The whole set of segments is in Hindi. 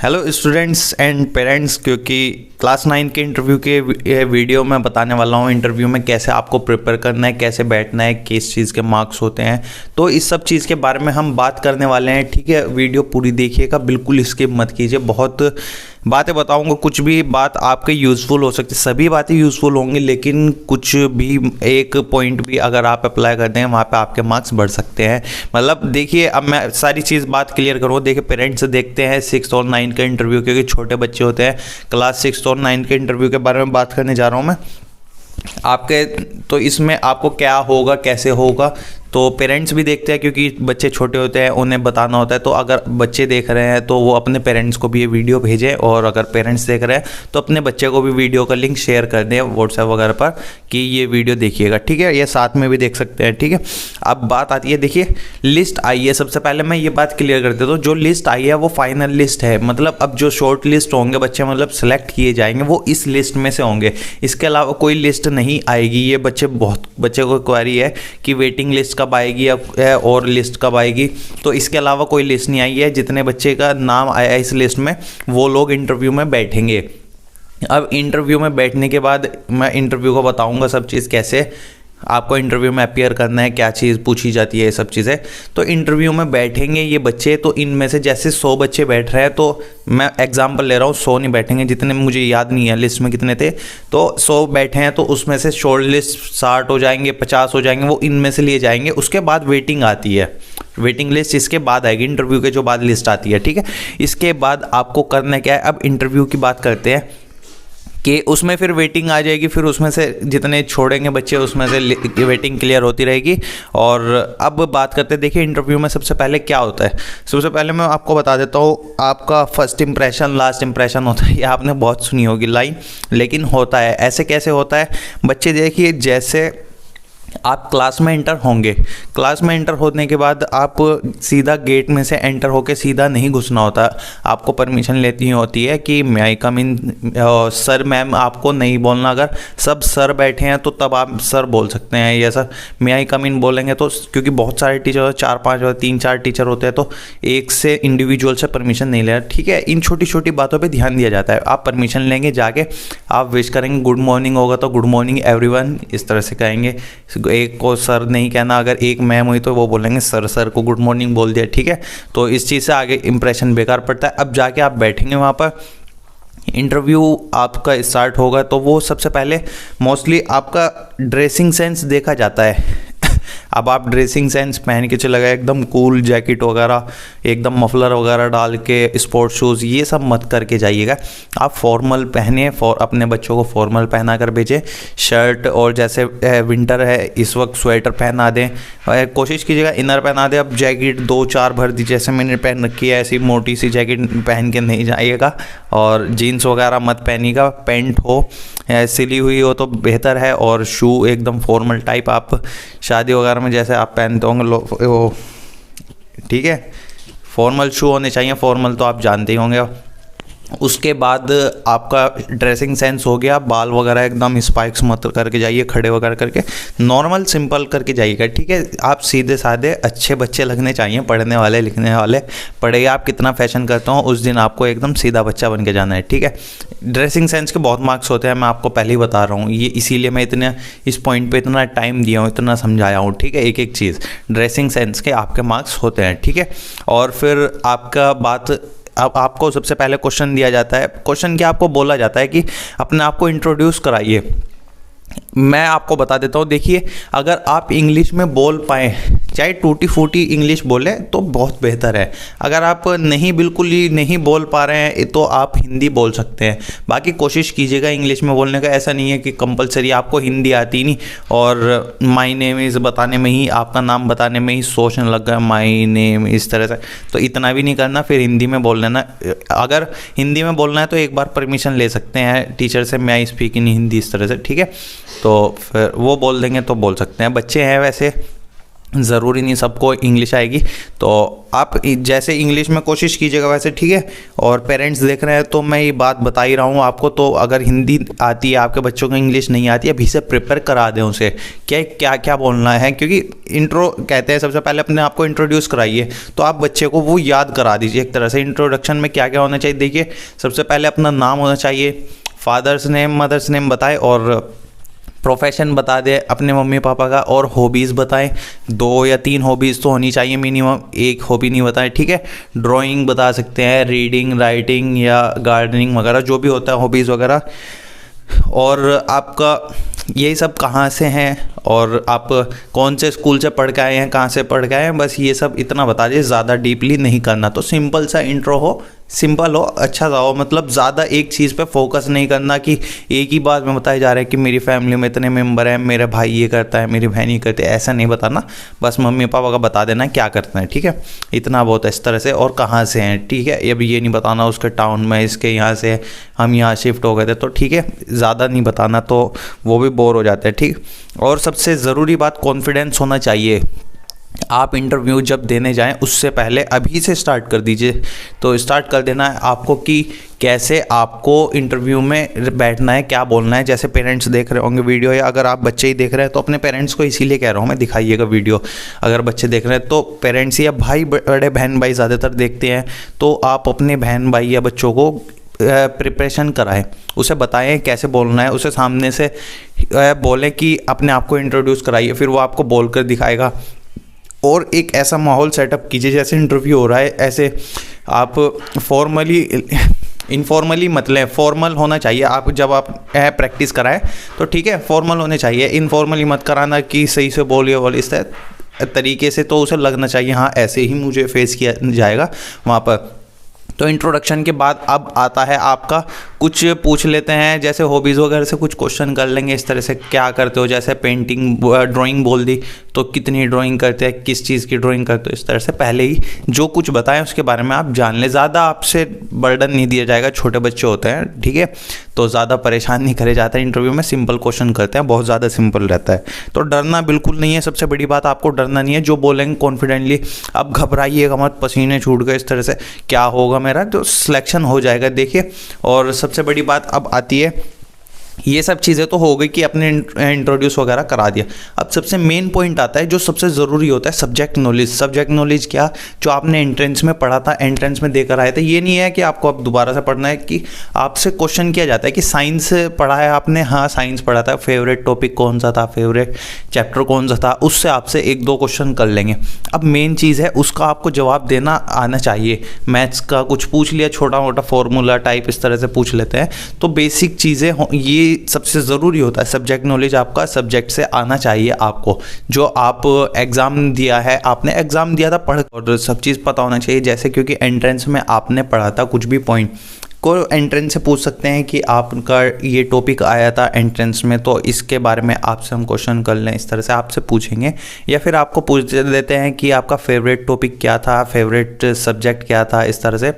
हेलो स्टूडेंट्स एंड पेरेंट्स, क्योंकि क्लास 9 के इंटरव्यू के वीडियो में बताने वाला हूँ इंटरव्यू में कैसे आपको प्रिपेयर करना है, कैसे बैठना है, किस चीज़ के मार्क्स होते हैं। तो इस सब चीज़ के बारे में हम बात करने वाले हैं। ठीक है, वीडियो पूरी देखिएगा, बिल्कुल स्किप मत कीजिए। बहुत बातें बताऊंगा, कुछ भी बात आपके यूज़फुल हो सकती है, सभी बातें यूज़फुल होंगी, लेकिन कुछ भी एक पॉइंट भी अगर आप अप्लाई करते हैं वहाँ पे आपके मार्क्स बढ़ सकते हैं। मतलब देखिए, अब मैं सारी चीज़ बात क्लियर करूँ। देखिए, पेरेंट्स देखते हैं 6 और 9 का इंटरव्यू, क्योंकि छोटे बच्चे होते हैं। क्लास 6 और 9 के इंटरव्यू के बारे में बात करने जा रहा हूँ मैं आपके। तो इसमें आपको क्या होगा, कैसे होगा, तो पेरेंट्स भी देखते हैं, क्योंकि बच्चे छोटे होते हैं, उन्हें बताना होता है। तो अगर बच्चे देख रहे हैं तो वो अपने पेरेंट्स को भी ये वीडियो भेजें, और अगर पेरेंट्स देख रहे हैं तो अपने बच्चे को भी वीडियो का लिंक शेयर कर दें व्हाट्सएप वगैरह पर कि ये वीडियो देखिएगा। ठीक है, ये साथ में भी देख सकते हैं। ठीक है, अब बात आती है, देखिए लिस्ट आई है। सबसे पहले मैं ये बात क्लियर कर देता हूँ, जो लिस्ट आई है वो फाइनल लिस्ट है। मतलब अब जो शॉर्ट लिस्ट होंगे बच्चे, मतलब सेलेक्ट किए जाएंगे, वो इस लिस्ट में से होंगे। इसके अलावा कोई लिस्ट नहीं आएगी। ये बच्चे को क्वेरी है कि वेटिंग लिस्ट कब आएगी और लिस्ट कब आएगी। तो इसके अलावा कोई लिस्ट नहीं आई है। जितने बच्चे का नाम आया है इस लिस्ट में, वो लोग इंटरव्यू में बैठेंगे। अब इंटरव्यू में बैठने के बाद मैं इंटरव्यू को बताऊंगा सब चीज़, कैसे आपको इंटरव्यू में अपीयर करना है, क्या चीज़ पूछी जाती है, ये सब चीज़ें। तो इंटरव्यू में बैठेंगे ये बच्चे। तो इनमें से जैसे 100 बच्चे बैठ रहे हैं, तो मैं एग्जांपल ले रहा हूँ, 100 नहीं बैठेंगे, जितने मुझे याद नहीं है लिस्ट में कितने थे। तो 100 बैठे हैं, तो उसमें से शॉर्ट लिस्ट 60 हो जाएंगे, 50 हो जाएंगे, वो इनमें से लिए जाएंगे। उसके बाद वेटिंग आती है, वेटिंग लिस्ट इसके बाद आएगी, इंटरव्यू के जो बाद लिस्ट आती है। ठीक है, इसके बाद आपको करना क्या है। अब इंटरव्यू की बात करते हैं कि उसमें फिर वेटिंग आ जाएगी, फिर उसमें से जितने छोड़ेंगे बच्चे उसमें से वेटिंग क्लियर होती रहेगी। और अब बात करते हैं, देखिए इंटरव्यू में सबसे पहले क्या होता है। सबसे पहले मैं आपको बता देता हूँ, आपका फर्स्ट इंप्रेशन लास्ट इंप्रेशन होता है। ये आपने बहुत सुनी होगी लाइन, लेकिन होता है। ऐसे कैसे होता है, बच्चे देखिए, जैसे आप क्लास में एंटर होंगे, क्लास में एंटर होने के बाद आप सीधा गेट में से एंटर होके सीधा नहीं घुसना होता। आपको परमिशन लेती होती है कि मे आई कम इन सर मैम। आपको नहीं बोलना। अगर सब सर बैठे हैं तो तब आप सर बोल सकते हैं, या सर मे आई कम इन बोलेंगे तो, क्योंकि बहुत सारे टीचर, 4-5 और 3-4 टीचर होते हैं, तो एक से इंडिविजुअल से परमिशन नहीं ले। ठीक है, इन छोटी छोटी बातों पर ध्यान दिया जाता है। आप परमिशन लेंगे, जाके आप विश करेंगे, गुड मॉर्निंग होगा तो गुड मॉर्निंग एवरीवन, इस तरह से कहेंगे। एक को सर नहीं कहना, अगर एक मैम हुई तो वो बोलेंगे सर, सर को गुड मॉर्निंग बोल दिया। ठीक है, तो इस चीज़ से आगे इंप्रेशन बेकार पड़ता है। अब जाके आप बैठेंगे वहाँ पर, इंटरव्यू आपका स्टार्ट होगा, तो वो सबसे पहले मोस्टली आपका ड्रेसिंग सेंस देखा जाता है। अब आप ड्रेसिंग सेंस पहन के चले गए, एकदम कूल जैकेट वगैरह, एकदम मफलर वगैरह डाल के, स्पोर्ट्स शूज़, ये सब मत करके जाइएगा। आप फॉर्मल पहने, अपने बच्चों को फॉर्मल पहना कर भेजें। शर्ट, और जैसे विंटर है इस वक्त स्वेटर पहना दें, कोशिश कीजिएगा इनर पहना दें। अब जैकेट 2-4 भर दी, जैसे मैंने पहन रखी है, ऐसी मोटी सी जैकेट पहन के नहीं जाइएगा। और जीन्स वगैरह मत पहनिएगा, पैंट हो सिली हुई हो तो बेहतर है। और शू एकदम फॉर्मल टाइप, आप शादी वगैरह में जैसे आप पहनते होंगे वो, ठीक है, फॉर्मल शू होने चाहिए। फॉर्मल तो आप जानते ही होंगे। उसके बाद आपका ड्रेसिंग सेंस हो गया, बाल वगैरह एकदम स्पाइक्स मत करके जाइए, खड़े वगैरह करके, नॉर्मल सिंपल करके जाइएगा। ठीक है, आप सीधे साधे अच्छे बच्चे लगने चाहिए, पढ़ने वाले लिखने वाले। पढ़ेगा आप कितना फैशन करते हो, उस दिन आपको एकदम सीधा बच्चा बन के जाना है। ठीक है, ड्रेसिंग सेंस के बहुत मार्क्स होते हैं, मैं आपको पहले ही बता रहा हूँ। ये इसीलिए मैं इतने इस पॉइंट पे इतना टाइम दिया हूँ, इतना समझाया हूँ। ठीक है, एक एक चीज़ ड्रेसिंग सेंस के आपके मार्क्स होते हैं। ठीक है, और फिर आपका बात, अब आपको सबसे पहले क्वेश्चन दिया जाता है। क्वेश्चन क्या आपको बोला जाता है कि अपने आप को इंट्रोड्यूस कराइए। मैं आपको बता देता हूँ, देखिए अगर आप इंग्लिश में बोल पाएँ, चाहे टूटी फूटी इंग्लिश बोलें तो बहुत बेहतर है। अगर आप नहीं, बिल्कुल ही नहीं बोल पा रहे हैं, तो आप हिंदी बोल सकते हैं। बाकी कोशिश कीजिएगा इंग्लिश में बोलने का। ऐसा नहीं है कि कंपलसरी आपको हिंदी आती नहीं और माय नेम इज़ बताने में ही, आपका नाम बताने में ही सोचने लग गया माय नेम, इस तरह से तो इतना भी नहीं करना। फिर हिंदी में बोल लेना। अगर हिंदी में बोलना है तो एक बार परमिशन ले सकते हैं टीचर से, मैं आई स्पीक इन हिंदी, इस तरह से। ठीक है, तो फिर वो बोल देंगे तो बोल सकते हैं। बच्चे हैं वैसे, ज़रूरी नहीं सबको इंग्लिश आएगी, तो आप जैसे इंग्लिश में कोशिश कीजिएगा वैसे, ठीक है। और पेरेंट्स देख रहे हैं तो मैं ये बात बता ही रहा हूँ आपको, तो अगर हिंदी आती है आपके बच्चों को, इंग्लिश नहीं आती है, अभी से प्रिपेयर करा दें उसे क्या क्या क्या बोलना है, क्योंकि इंट्रो कहते हैं सबसे पहले अपने आप को इंट्रोड्यूस कराइए, तो आप बच्चे को वो याद करा दीजिए एक तरह से। इंट्रोडक्शन में क्या क्या होना चाहिए, देखिए सबसे पहले अपना नाम होना चाहिए, फादर्स नेम मदर्स नेम बताएं, और प्रोफेशन बता दें अपने मम्मी पापा का, और हॉबीज़ बताएं, 2 या 3 हॉबीज़ तो होनी चाहिए मिनिमम, एक हॉबी नहीं बताएं, ठीक है। ड्राइंग बता सकते हैं, रीडिंग राइटिंग या गार्डनिंग वगैरह जो भी होता है हॉबीज़ वगैरह, और आपका यही सब कहाँ से हैं और आप कौन से स्कूल से पढ़ के आए हैं, कहाँ से पढ़ के आए हैं, बस ये सब इतना बता दीजिए, ज़्यादा डीपली नहीं करना। तो सिंपल सा इंट्रो हो, सिंपल हो, अच्छा सा हो, मतलब ज़्यादा एक चीज़ पे फोकस नहीं करना कि एक ही बात में बताया जा रहा है कि मेरी फैमिली में इतने मेंबर हैं, मेरा भाई ये करता है, मेरी बहन ये करती है, ऐसा नहीं बताना। बस मम्मी पापा का बता देना क्या करते हैं, ठीक है, इतना बहुत है इस तरह से, और कहाँ से हैं, ठीक है। अब ये नहीं बताना उसके टाउन में, इसके यहाँ से हम यहाँ शिफ्ट हो गए थे, तो ठीक है, ज़्यादा नहीं बताना, तो वो भी बोर हो जाते हैं, ठीक। और सबसे ज़रूरी बात कॉन्फिडेंस होना चाहिए। आप इंटरव्यू जब देने जाएं उससे पहले अभी से स्टार्ट कर दीजिए, तो स्टार्ट कर देना है आपको कि कैसे आपको इंटरव्यू में बैठना है, क्या बोलना है। जैसे पेरेंट्स देख रहे होंगे वीडियो, या अगर आप बच्चे ही देख रहे हैं तो अपने पेरेंट्स को इसीलिए कह रहा हूँ मैं, दिखाइएगा वीडियो। अगर बच्चे देख रहे हैं तो पेरेंट्स या भाई, बड़े बहन भाई ज़्यादातर देखते हैं, तो आप अपने बहन भाई या बच्चों को प्रिपरेशन कराएं, उसे बताएं कैसे बोलना है, उसे सामने से बोलें कि अपने आप को इंट्रोड्यूस कराइए, फिर वो आपको बोल कर दिखाएगा। और एक ऐसा माहौल सेटअप कीजिए जैसे इंटरव्यू हो रहा है, ऐसे आप फॉर्मली इनफॉर्मली मत लें, फॉर्मल होना चाहिए। आप जब आप प्रैक्टिस कराएं तो ठीक है, फॉर्मल होने चाहिए, इनफॉर्मली मत कराना कि सही से बोलिए बोल इस तरीके से, तो उसे लगना चाहिए हाँ ऐसे ही मुझे फेस किया जाएगा वहाँ पर। तो इंट्रोडक्शन के बाद अब आता है आपका, कुछ पूछ लेते हैं जैसे हॉबीज़ वगैरह से कुछ क्वेश्चन कर लेंगे इस तरह से, क्या करते हो, जैसे पेंटिंग ड्राइंग बोल दी तो कितनी ड्राइंग करते हैं, किस चीज़ की ड्राइंग करते हो, इस तरह से पहले ही जो कुछ बताएं उसके बारे में आप जान लें। ज़्यादा आपसे बर्डन नहीं दिया जाएगा, छोटे बच्चे होते हैं, ठीक है, तो ज़्यादा परेशान नहीं करे जाते हैं इंटरव्यू में, सिंपल क्वेश्चन करते हैं, बहुत ज़्यादा सिंपल रहता है। तो डरना बिल्कुल नहीं है, सबसे बड़ी बात आपको डरना नहीं है, जो बोलेंगे कॉन्फिडेंटली। अब घबराइएगा मत, पसीने छूट गए इस तरह से क्या होगा मेरा, तो सिलेक्शन हो जाएगा, देखिए। और सबसे बड़ी बात अब आती है, ये सब चीज़ें तो हो गई कि अपने इंट्रोड्यूस वगैरह करा दिया। अब सबसे मेन पॉइंट आता है जो सबसे ज़रूरी होता है, सब्जेक्ट नॉलेज। सब्जेक्ट नॉलेज क्या, जो आपने एंट्रेंस में पढ़ा था, एंट्रेंस में देकर आए थे। ये नहीं है कि आपको अब दोबारा से पढ़ना है, कि आपसे क्वेश्चन किया जाता है कि साइंस पढ़ा है आपने, हाँ साइंस पढ़ा था, फेवरेट टॉपिक कौन सा था, फेवरेट चैप्टर कौन सा था, उससे आपसे 1-2 क्वेश्चन कर लेंगे। अब मेन चीज़ है उसका आपको जवाब देना आना चाहिए। मैथ्स का कुछ पूछ लिया, छोटा मोटा फॉर्मूला टाइप इस तरह से पूछ लेते हैं, तो बेसिक चीज़ें ये सबसे ज़रूरी होता है। सब्जेक्ट नॉलेज आपका सब्जेक्ट से आना चाहिए आपको, जो आप एग्ज़ाम दिया है, आपने एग्ज़ाम दिया था पढ़, और सब चीज़ पता होना चाहिए। जैसे क्योंकि एंट्रेंस में आपने पढ़ा था कुछ भी पॉइंट को एंट्रेंस से पूछ सकते हैं कि आपका ये टॉपिक आया था एंट्रेंस में, तो इसके बारे में आपसे हम क्वेश्चन कर लें, इस तरह से आपसे पूछेंगे। या फिर आपको पूछ देते हैं कि आपका फेवरेट टॉपिक क्या था, फेवरेट सब्जेक्ट क्या था, इस तरह से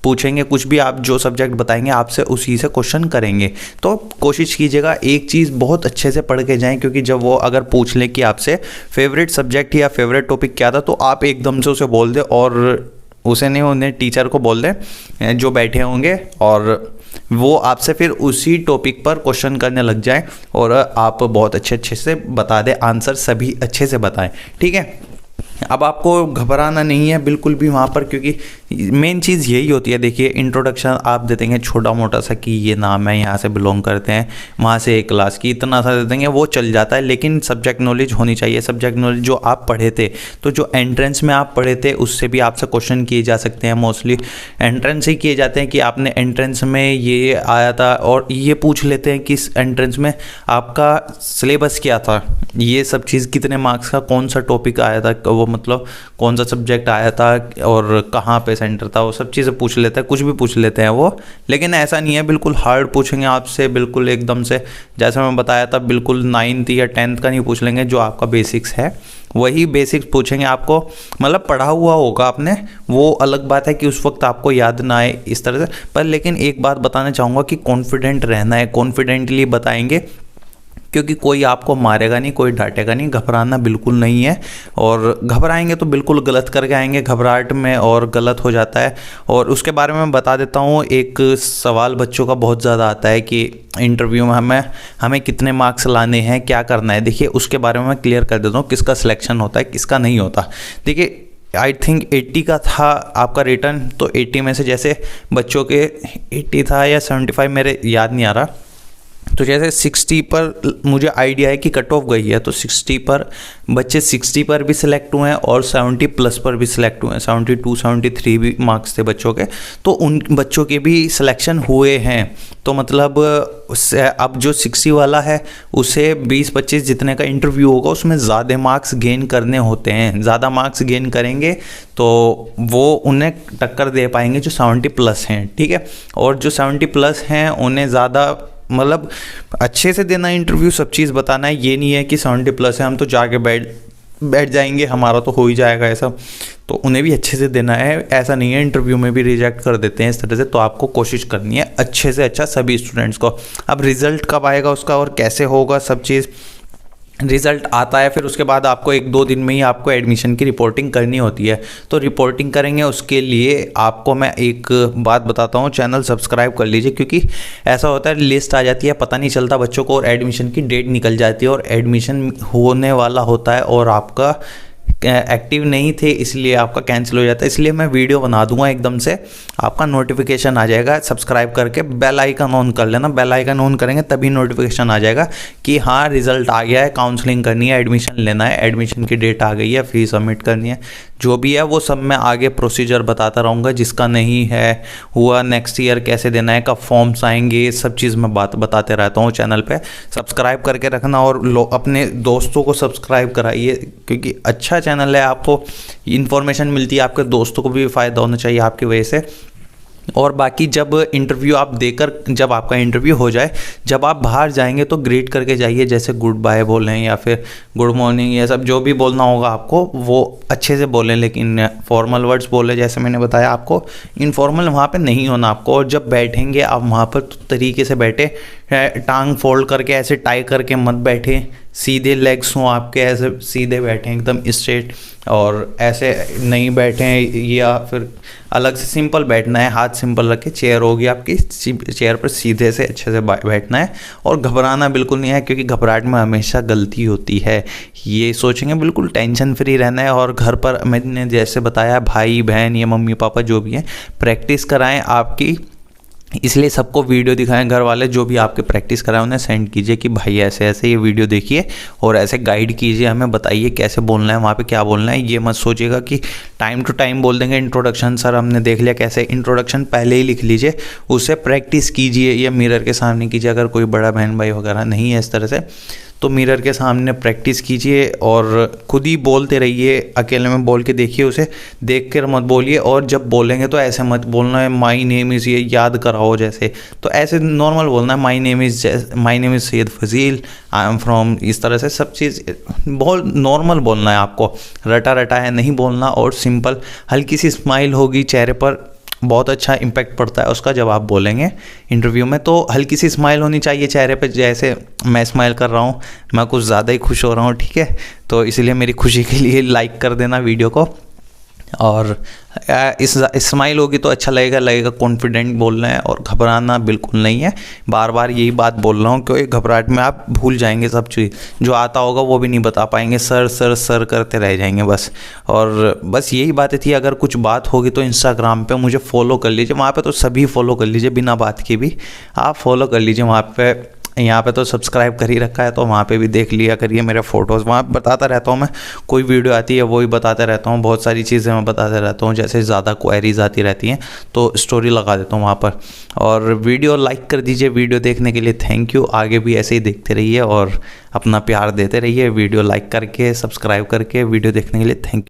पूछेंगे। कुछ भी आप जो सब्जेक्ट बताएंगे आपसे उसी से क्वेश्चन करेंगे। तो कोशिश कीजिएगा एक चीज़ बहुत अच्छे से पढ़ के जाएं, क्योंकि जब वो अगर पूछ लें कि आपसे फेवरेट सब्जेक्ट या फेवरेट टॉपिक क्या था, तो आप एकदम से उसे बोल दें, और उसे नहीं, उन्हें टीचर को बोल दें जो बैठे होंगे, और वो आपसे फिर उसी टॉपिक पर क्वेश्चन करने लग जाएं, और आप बहुत अच्छे से बता दें, आंसर सभी अच्छे से बताएं, ठीक है। अब आपको घबराना नहीं है बिल्कुल भी वहाँ पर, क्योंकि मेन चीज़ यही होती है। देखिए इंट्रोडक्शन आप दे देंगे छोटा मोटा सा कि ये नाम है, यहाँ से बिलोंग करते हैं, वहाँ से एक क्लास की, इतना सा दे देंगे, वो चल जाता है। लेकिन सब्जेक्ट नॉलेज होनी चाहिए, सब्जेक्ट नॉलेज जो आप पढ़े थे, तो जो एंट्रेंस में आप पढ़े थे उससे भी आपसे क्वेश्चन किए जा सकते हैं। मोस्टली एंट्रेंस ही किए जाते हैं कि आपने एंट्रेंस में ये आया था, और ये पूछ लेते हैं कि इस एंट्रेंस में आपका सिलेबस क्या था, ये सब चीज़ कितने मार्क्स का, कौन सा टॉपिक आया था, वो मतलब कौन सा सब्जेक्ट आया था और कहाँ पे सेंटर था, वो सब चीज़ें पूछ लेते हैं, कुछ भी पूछ लेते हैं वो। लेकिन ऐसा नहीं है बिल्कुल हार्ड पूछेंगे आपसे, बिल्कुल एकदम से जैसे मैं बताया था, बिल्कुल 9th या 10th का नहीं पूछ लेंगे, जो आपका बेसिक्स है वही बेसिक्स पूछेंगे आपको। मतलब पढ़ा हुआ होगा आपने, वो अलग बात है कि उस वक्त आपको याद ना आए इस तरह से, पर लेकिन एक बात बताना चाहूँगा कि कॉन्फिडेंट रहना है, कॉन्फिडेंटली बताएंगे, क्योंकि कोई आपको मारेगा नहीं, कोई डांटेगा नहीं, घबराना बिल्कुल नहीं है। और घबराएंगे तो बिल्कुल गलत करके आएंगे घबराहट में, और गलत हो जाता है। और उसके बारे में बता देता हूँ, एक सवाल बच्चों का बहुत ज़्यादा आता है कि इंटरव्यू में हमें कितने मार्क्स लाने हैं, क्या करना है। देखिए उसके बारे में मैं क्लियर कर देता हूँ, किसका सिलेक्शन होता है, किसका नहीं होता। देखिए आई थिंक 80 का था आपका रिटर्न, तो 80 में से जैसे बच्चों के 80 था या 75, मेरे याद नहीं आ रहा, तो जैसे 60 पर मुझे आइडिया है कि कट ऑफ गई है, तो 60 पर बच्चे 60 पर भी सिलेक्ट हुए हैं और 70 प्लस पर भी सिलेक्ट हुए हैं। 72 73 भी मार्क्स थे बच्चों के, तो उन बच्चों के भी सिलेक्शन हुए हैं। तो मतलब उससे अब जो 60 वाला है उसे 20-25 जितने का इंटरव्यू होगा उसमें ज़्यादा मार्क्स गेन करने होते हैं। ज़्यादा मार्क्स गेन करेंगे तो वो उन्हें टक्कर दे पाएंगे जो 70 प्लस हैं, ठीक है। और जो 70 प्लस हैं उन्हें ज़्यादा मतलब अच्छे से देना इंटरव्यू, सब चीज़ बताना है। ये नहीं है कि 70 प्लस है हम तो जाके बैठ जाएंगे, हमारा तो हो ही जाएगा ऐसा। तो उन्हें भी अच्छे से देना है, ऐसा नहीं है इंटरव्यू में भी रिजेक्ट कर देते हैं इस तरह से। तो आपको कोशिश करनी है अच्छे से अच्छा सभी स्टूडेंट्स को। अब रिज़ल्ट कब आएगा उसका और कैसे होगा सब चीज़, रिज़ल्ट आता है फिर उसके बाद आपको 1-2 दिन में ही आपको एडमिशन की रिपोर्टिंग करनी होती है। तो रिपोर्टिंग करेंगे, उसके लिए आपको मैं एक बात बताता हूँ, चैनल सब्सक्राइब कर लीजिए। क्योंकि ऐसा होता है लिस्ट आ जाती है, पता नहीं चलता बच्चों को, और एडमिशन की डेट निकल जाती है और एडमिशन होने वाला होता है और आपका एक्टिव नहीं थे इसलिए आपका कैंसिल हो जाता है। इसलिए मैं वीडियो बना दूंगा एकदम से, आपका नोटिफिकेशन आ जाएगा। सब्सक्राइब करके बेल आइकन ऑन कर लेना, बेल आइकन ऑन करेंगे तभी नोटिफिकेशन आ जाएगा कि हाँ रिज़ल्ट आ गया है, काउंसलिंग करनी है, एडमिशन लेना है, एडमिशन की डेट आ गई है, फीस सबमिट करनी है, जो भी है वो सब मैं आगे प्रोसीजर बताता रहूँगा। जिसका नहीं है हुआ नेक्स्ट ईयर कैसे देना है, कब फॉर्म्स आएंगे, सब चीज़ मैं बताते रहता हूँ चैनल पे। सब्सक्राइब करके रखना और अपने दोस्तों को सब्सक्राइब कराइए, क्योंकि अच्छा चैनल है, आपको इन्फॉर्मेशन मिलती है, आपके दोस्तों को भी फ़ायदा होना चाहिए आपकी वजह से। और बाकी जब इंटरव्यू आप देकर, जब आपका इंटरव्यू हो जाए, जब आप बाहर जाएंगे तो ग्रीट करके जाइए, जैसे गुड बाय बोलें या फिर गुड मॉर्निंग, ये सब जो भी बोलना होगा आपको वो अच्छे से बोलें, लेकिन फॉर्मल वर्ड्स बोले। जैसे मैंने बताया आपको इनफॉर्मल वहाँ पे नहीं होना आपको। और जब बैठेंगे आप वहाँ पर तो तरीके से बैठे, टांग फोल्ड करके ऐसे टाई करके मत बैठे, सीधे लेग्स हों आपके, ऐसे सीधे बैठें एकदम स्ट्रेट, और ऐसे नहीं बैठें या फिर अलग से सिंपल बैठना है, हाथ सिंपल रखे, चेयर होगी आपकी, चेयर पर सीधे से अच्छे से बैठना है। और घबराना बिल्कुल नहीं है, क्योंकि घबराहट में हमेशा गलती होती है, ये सोचेंगे। बिल्कुल टेंशन फ्री रहना है। और घर पर मैंने जैसे बताया, भाई बहन या मम्मी पापा जो भी हैं, प्रैक्टिस कराएं आपकी, इसलिए सबको वीडियो दिखाएं। घर वाले जो भी आपके प्रैक्टिस कराएं उन्हें सेंड कीजिए कि भाई ऐसे ऐसे ये वीडियो देखिए और ऐसे गाइड कीजिए, हमें बताइए कैसे बोलना है, वहाँ पे क्या बोलना है। ये मत सोचिएगा कि टाइम टू टाइम बोल देंगे इंट्रोडक्शन सर हमने देख लिया कैसे, इंट्रोडक्शन पहले ही लिख लीजिए, उससे प्रैक्टिस कीजिए या मिरर के सामने कीजिए। अगर कोई बड़ा बहन भाई वगैरह नहीं है इस तरह से, तो मिरर के सामने प्रैक्टिस कीजिए और खुद ही बोलते रहिए, अकेले में बोल के देखिए, उसे देख कर मत बोलिए। और जब बोलेंगे तो ऐसे मत बोलना है माई नेम इज़, ये याद कराओ जैसे, तो ऐसे नॉर्मल बोलना है my name is Syed Fazil, I am from, इस तरह से सब चीज़ बहुत नॉर्मल बोलना है आपको, रटा रटा है नहीं बोलना। और सिंपल हल्की सी स्माइल होगी चेहरे पर, बहुत अच्छा इम्पैक्ट पड़ता है उसका जब आप बोलेंगे इंटरव्यू में। तो हल्की सी स्माइल होनी चाहिए चेहरे पे, जैसे मैं स्माइल कर रहा हूँ, मैं कुछ ज़्यादा ही खुश हो रहा हूँ, ठीक है। तो इसलिए मेरी खुशी के लिए लाइक कर देना वीडियो को। और इस स्माइल होगी तो अच्छा लगेगा कॉन्फिडेंट बोलना है, और घबराना बिल्कुल नहीं है। बार बार यही बात बोल रहा हूँ, क्योंकि घबराहट में आप भूल जाएंगे सब चीज़, जो आता होगा वो भी नहीं बता पाएंगे, सर सर सर करते रह जाएंगे बस। और बस यही बातें थी। अगर कुछ बात होगी तो इंस्टाग्राम पे मुझे फॉलो कर लीजिए, वहाँ पे तो सभी फॉलो कर लीजिए, बिना बात के भी आप फॉलो कर लीजिए वहाँ पे। यहाँ पे तो सब्सक्राइब कर ही रखा है, तो वहाँ पे भी देख लिया करिए मेरे फ़ोटोज़, वहाँ बताता रहता हूँ मैं, कोई वीडियो आती है वो ही बताता रहता हूँ, बहुत सारी चीज़ें मैं बताता रहता हूँ। जैसे ज़्यादा क्वेरीज आती रहती हैं तो स्टोरी लगा देता हूँ वहाँ पर। और वीडियो लाइक कर दीजिए, वीडियो देखने के लिए थैंक यू। आगे भी ऐसे ही देखते रहिए और अपना प्यार देते रहिए, वीडियो लाइक करके, सब्सक्राइब करके, वीडियो देखने के लिए थैंक यू।